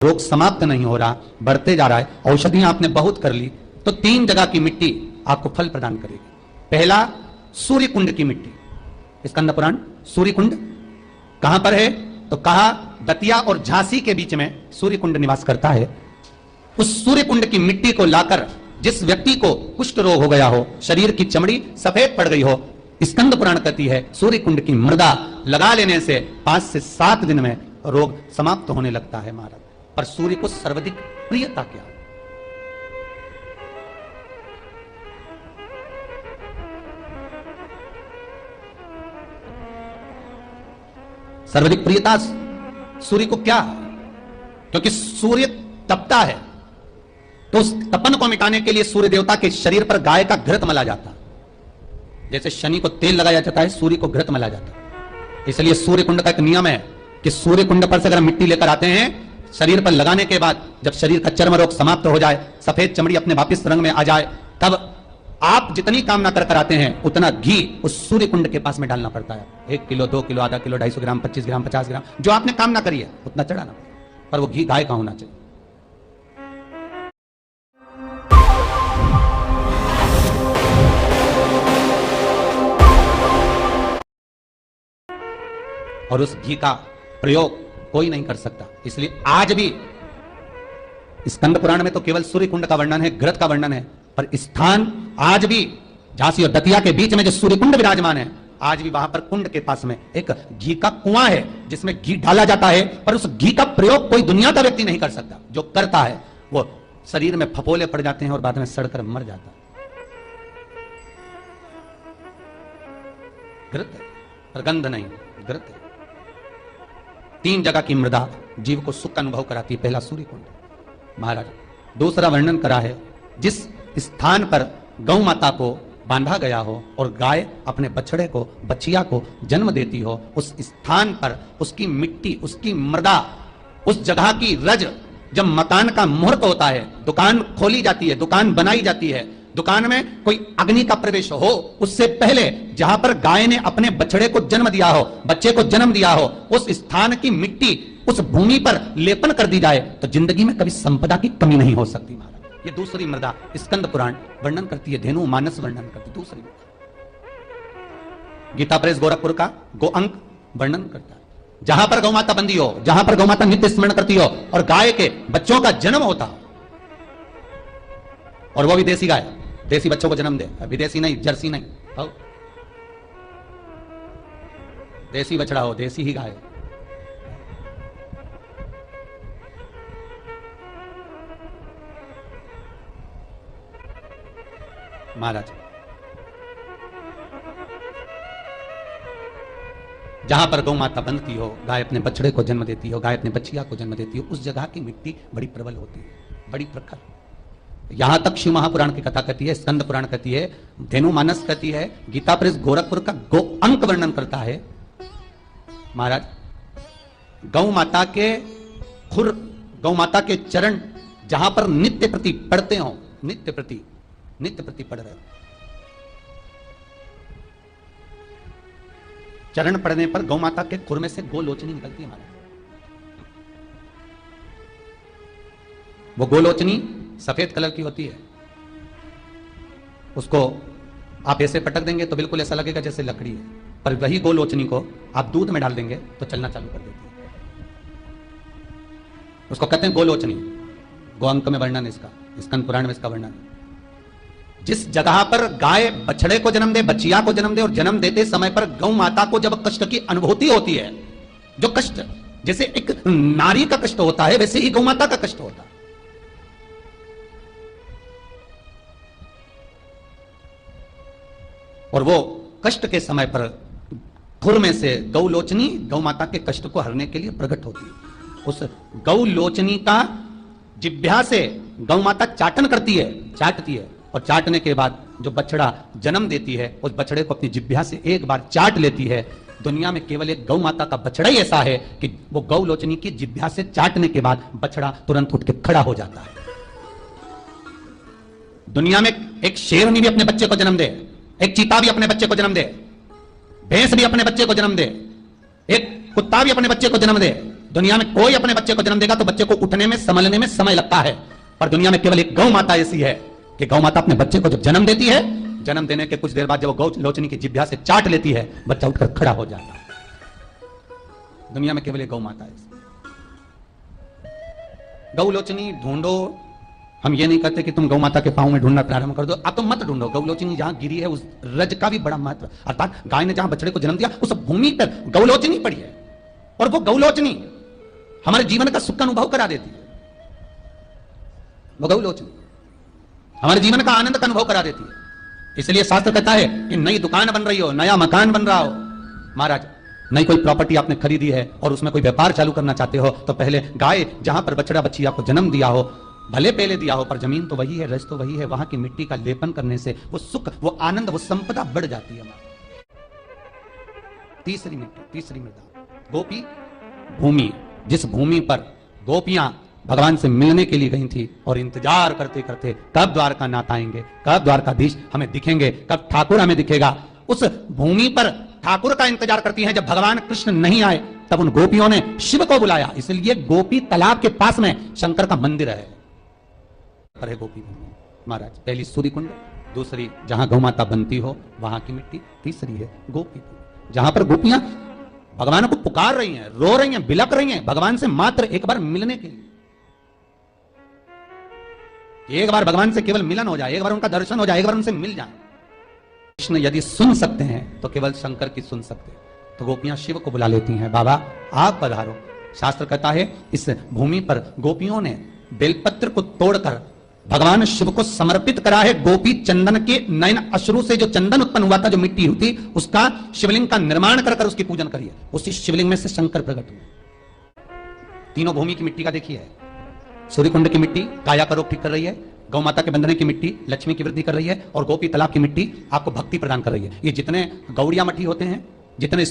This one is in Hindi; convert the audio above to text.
रोग समाप्त नहीं हो रहा, बढ़ते जा रहा है, औषधियां आपने बहुत कर ली, तो 3 जगह की मिट्टी आपको फल प्रदान करेगी। पहला, सूर्य कुंड की मिट्टी। स्कंद पुराण सूर्य कुंड कहां पर है? तो कहा दतिया और झांसी के बीच में सूर्य कुंड निवास करता है। उस सूर्य कुंड की मिट्टी को लाकर जिस व्यक्ति को कुष्ठ रोग हो गया हो, शरीर की चमड़ी सफेद पड़ गई हो, स्कंद पुराण कहती है सूर्य कुंड की मृदा लगा लेने से 5 से 7 दिन में रोग समाप्त होने लगता है महाराज। पर सूर्य को सर्वाधिक प्रियता क्या? सर्वाधिक प्रियता सूर्य को क्या? क्योंकि सूर्य तपता है, तो उस तपन को मिटाने के लिए सूर्य देवता के शरीर पर गाय का घृत मला जाता। जैसे शनि को तेल लगाया जाता है, सूर्य को घृत मला जाता है। इसलिए सूर्य कुंड का एक नियम है कि सूर्य कुंड पर से अगर मिट्टी लेकर आते हैं, शरीर पर लगाने के बाद जब शरीर का चर्म रोग समाप्त हो जाए, सफेद चमड़ी अपने वापिस रंग में आ जाए, तब आप जितनी कामना कर आते हैं उतना घी उस सूर्य कुंड के पास में डालना पड़ता है। 1 किलो, 2 किलो, आधा किलो, 250 ग्राम, 25 ग्राम, 50 ग्राम, जो आपने कामना करी है उतना चढ़ाना। पर वो घी गाय का होना चाहिए। और उस घी का प्रयोग कोई नहीं कर सकता। इसलिए आज भी स्कंद पुराण में तो केवल सूर्य कुंड का वर्णन है, घृत का वर्णन है, पर स्थान आज भी झांसी और दतिया के बीच में जो सूर्य कुंड विराजमान है, आज भी वहां पर कुंड के पास में एक घी का कुआं है जिसमें घी डाला जाता है। पर उस घी का प्रयोग कोई दुनिया का व्यक्ति नहीं कर सकता। जो करता है वो शरीर में फफोले पड़ जाते हैं और बाद में सड़कर मर जाता है। घृत पर गंध नहीं, घृत है। 3 जगह की मृदा जीव को सुख का अनुभव कराती है। पहला सूर्य कुंड महाराज। दूसरा वर्णन करा है जिस स्थान पर गौ माता को बांधा गया हो और गाय अपने बछड़े को, बछिया को जन्म देती हो, उस स्थान पर उसकी मिट्टी, उसकी मृदा, उस जगह की रज, जब मकान का मुहूर्त होता है, दुकान खोली जाती है, दुकान बनाई जाती है, दुकान में कोई अग्नि का प्रवेश हो, उससे पहले जहां पर गाय ने अपने बछड़े को जन्म दिया हो, बच्चे को जन्म दिया हो, उस स्थान की मिट्टी उस भूमि पर लेपन कर दी जाए तो जिंदगी में कभी संपदा की कमी नहीं हो सकती महाराज। ये दूसरी मृदा स्कंद पुराण वर्णन करती है, धेनु मानस वर्णन करती है। दूसरी गीता प्रेस गोरखपुर का गो अंक वर्णन करता है। जहां पर गौ माता बंदी हो, जहां पर गौ माता नित्य स्मरण करती हो और गाय के बच्चों का जन्म होता हो, और वो भी देसी गाय, देसी बच्चों को जन्म दे, विदेशी नहीं, जर्सी नहीं, हो देसी बछड़ा हो, देसी ही गाय। महाराज जहां पर गौ माता बनती हो, गाय अपने बछड़े को जन्म देती हो, गाय अपने बछिया को जन्म देती हो, उस जगह की मिट्टी बड़ी प्रबल होती है, बड़ी प्रखर। यहां तक शिव महापुराण की कथा कहती है, स्कंद पुराण कहती है, धेनु मानस कहती है, गीता प्रेस गोरखपुर का गो अंक वर्णन करता है महाराज। गौ माता के खुर, गौ माता के चरण जहां पर नित्य प्रति पढ़ते हो, नित्य प्रति पढ़ रहे हो, चरण पड़ने पर गौ माता के खुर में से गोलोचनी निकलती है महाराज। वो गोलोचनी सफेद कलर की होती है। उसको आप ऐसे पटक देंगे तो बिल्कुल ऐसा लगेगा जैसे लकड़ी है, पर वही गोलोचनी को आप दूध में डाल देंगे तो चलना चालू कर देती है। उसको कहते हैं गोलोचनी। गो अंक में वर्णन है इसका, स्कंद पुराण में इसका वर्णन है। जिस जगह पर गाय बछड़े को जन्म दे, बच्चिया को जन्म दे, और जन्म देते समय पर गौ माता को जब कष्ट की अनुभूति होती है, जो कष्ट जैसे एक नारी का कष्ट होता है, वैसे ही गौ माता का कष्ट होता है। और वो कष्ट के समय पर खुर में से गौलोचनी गौ माता के कष्ट को हरने के लिए प्रकट होती है। उस गौलोचनी का जिह्वा से गौ माता चाटन करती है, चाटती है, और चाटने के बाद जो बछड़ा जन्म देती है, उस बछड़े को अपनी जिह्वा से एक बार चाट लेती है। दुनिया में केवल एक गौ माता का बछड़ा ही ऐसा है कि वो गौलोचनी की जिह्वा से चाटने के बाद बछड़ा तुरंत उठ के खड़ा हो जाता है। दुनिया में एक शेरनी भी अपने बच्चे को जन्म दे, एक चीता भी अपने बच्चे को जन्म दे, भैंस भी अपने बच्चे को जन्म दे, एक कुत्ता भी अपने बच्चे को जन्म दे, दुनिया में कोई अपने बच्चे को जन्म देगा तो बच्चे को उठने में, संभलने में समय लगता है, पर दुनिया में केवल एक गौ माता ऐसी है कि गौ माता अपने बच्चे को जब जन्म देती है, जन्म देने के कुछ देर बाद जब वो गौ लोचनी की जिह्वा से चाट लेती है, बच्चा उठकर खड़ा हो जाता है। दुनिया में केवल एक गौ माता है। गौ लोचनी ढूंढो, हम ये नहीं कहते कि तुम गौ माता के पांव में ढूंढना प्रारंभ कर दो, अब तुम मत ढूंढो। गौ लोचनी जहां गिरी है उस रज का भी बड़ा महत्व, अर्थात गाय ने जहां बछड़े को जन्म दिया उस भूमि पर गौलोचनी पड़ी है, और वो गौलोचनी हमारे जीवन का सुख का अनुभव करा देती है। वो गौलोचनी हमारे जीवन का आनंद का अनुभव करा देती है। इसलिए शास्त्र कहता है कि नई दुकान बन रही हो, नया मकान बन रहा हो, महाराज नई कोई प्रॉपर्टी आपने खरीदी है और उसमें कोई व्यापार चालू करना चाहते हो, तो पहले गाय जहां पर बछड़ा बच्ची आपको जन्म दिया हो, भले पहले दिया हो, पर जमीन तो वही है, रस तो वही है, वहां की मिट्टी का लेपन करने से वो सुख, वो आनंद, वो संपदा बढ़ जाती है। तीसरी मिट्टी, तीसरी मृदा, गोपी भूमि, जिस भूमि पर गोपियां भगवान से मिलने के लिए गई थी और इंतजार करते करते कब द्वारकानाथ आएंगे, कब द्वारकाधीश हमें दिखेंगे, कब ठाकुर हमें दिखेगा, उस भूमि पर ठाकुर का इंतजार करती हैं। जब भगवान कृष्ण नहीं आए तब उन गोपियों ने शिव को बुलाया, इसलिए गोपी तालाब के पास में शंकर का मंदिर है। अरे गोपी भूमि महाराज, पहली सूर्य कुंड, दूसरी जहां गौ माता बनती हो वहां की मिट्टी, तीसरी है गोपी भूमि, जहां पर गोपियां भगवान को पुकार रही हैं, रो रही हैं, बिलक रही हैं भगवान से मात्र एक बार मिलने के लिए। एक बार भगवान से केवल मिलन हो जाए, एक बार उनका दर्शन हो जाए, एक बार उनसे मिल जाए। कृष्ण यदि सुन सकते हैं तो केवल शंकर की सुन सकते हैं, तो गोपियां शिव को बुला लेती हैं, बाबा आप पधारो। शास्त्र कहता है इस भूमि पर गोपियों ने बेलपत्र को तोड़कर भगवान शिव को समर्पित करा है। गोपी चंदन के नयन अश्रु से जो चंदन उत्पन्न हुआ था, जो मिट्टी हुई थी, उसका शिवलिंग का निर्माण कर उसकी पूजन करिए। उसी शिवलिंग में से शंकर प्रकट हुए। तीनों भूमि की मिट्टी का देखिए, सूर्यकुंड की मिट्टी काया का रोग ठीक कर रही है, गौ माता के बंधने की मिट्टी लक्ष्मी की वृद्धि कर रही है, और गोपी तालाब की मिट्टी आपको भक्ति प्रदान कर रही है। ये जितने गौड़िया मठी होते हैं, जितने